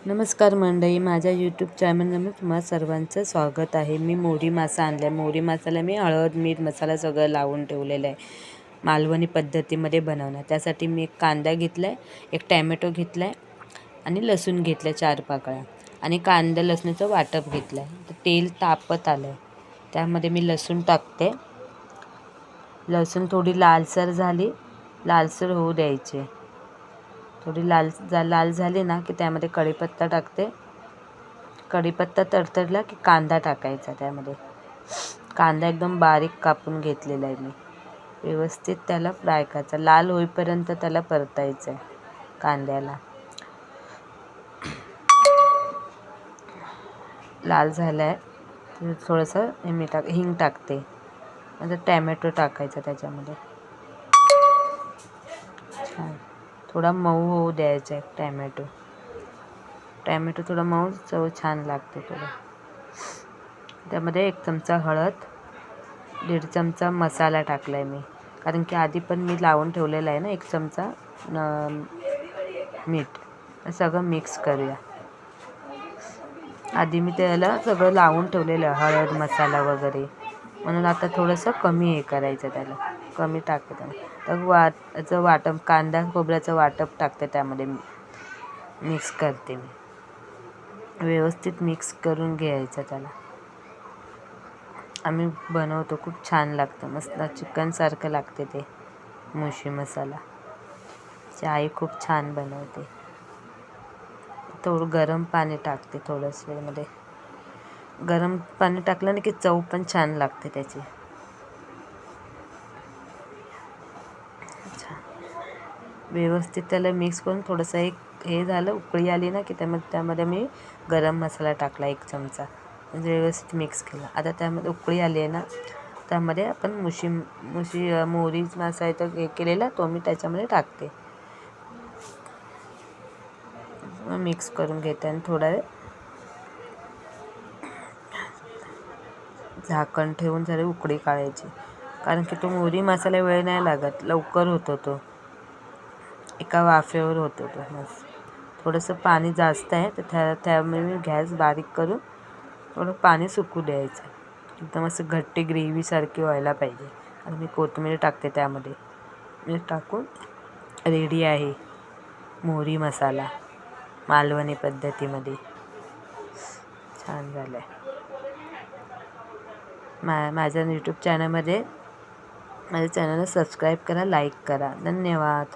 नमस्कार मंडळी, माझ्या यूट्यूब चॅनलमध्ये तुम्हा सर्वांचं स्वागत आहे. मी मोहरी मासा आणला आहे. मोहरी मासाला मी हळद, मीठ, मसाला सगळं लावून ठेवलेलं आहे मालवणी पद्धतीमध्ये बनवणार. त्यासाठी मी एक कांदा घेतला आहे, एक टॅमॅटो घेतला आहे आणि लसूण घेतलं आहे 4 पाकळ्या आणि कांदा लसणाचं वाटप घेतलं आहे. तर तेल तापत आलं आहे, त्यामध्ये मी लसूण टाकते. लसूण थोडी लालसर झाली, लालसर होऊ द्यायचे. थोडी लाल झाली ना की त्यामध्ये कढीपत्ता टाकते. कढीपत्ता तडतडला की कांदा टाकायचा. त्यामध्ये कांदा एकदम बारीक कापून घेतलेला आहे मी. व्यवस्थित त्याला फ्राय करायचा, लाल होईपर्यंत त्याला परतायचं आहे कांद्याला. लाल झाला आहे थोडंसं हिंग टाकते. नंतर टॅमॅटो टाकायचा त्याच्यामध्ये. छान थोडा मऊ होऊ द्यायचा आहे टॅमॅटो थोडा मऊ, चव छान लागते थोडं. त्यामध्ये 1 चमचा हळद, 1.5 चमचा मसाला टाकला आहे मी, कारण की आधी पण मी लावून ठेवलेला आहे ना 1 चमचा मीठ. सगळं मिक्स करूया. आधी मी त्याला सगळं लावून ठेवलेलं आहे, हळद मसाला वगैरे, म्हणून आता थोडंसं कमी हे करायचं, त्याला कमी टाकते. तर वाटप, कांदा खोबऱ्याचं वाटप टाकते, त्यामध्ये मिक्स करते मी. व्यवस्थित मिक्स करून घ्यायचं त्याला. आम्ही बनवतो, खूप छान लागतं, मस्त चिकनसारखं लागते ते मुशी मसाला. आई खूप छान बनवते. थोडं गरम पाणी टाकते थोडंसं मध्ये. गरम पाणी टाकलं ना की चव पण छान लागते त्याची. व्यवस्थित त्याला मिक्स करून थोडंसं हे झालं, उकळी आली ना की त्यामध्ये मी गरम मसाला टाकला 1 चमचा. म्हणजे व्यवस्थित मिक्स केलं. आता त्यामध्ये उकळी आली आहे ना, त्यामध्ये आपण मोहरी मासा हे केलेला तो मी त्याच्यामध्ये टाकते. मिक्स करून घेते आणि थोडा वेळ झाकण ठेवून जरा उकळी काढायची, कारण की तो मोहरी मसाला वेळ नाही लागत, लवकर होतो तो, एका वाफेवर होतो तो. बस थोडंसं पाणी जास्त आहे, तर त्यामुळे मी गॅस बारीक करून थोडं पाणी सुकू द्यायचं. एकदम असं घट्टी ग्रेव्हीसारखी व्हायला पाहिजे. आणि मी कोथिंबीर टाकते त्यामध्ये. मी टाकून रेडी आहे मोहरी मसाला मालवणी पद्धतीमध्ये. छान झालं आहे. माझ्या यूट्यूब चॅनलला सबस्क्राईब करा, लाईक करा. धन्यवाद.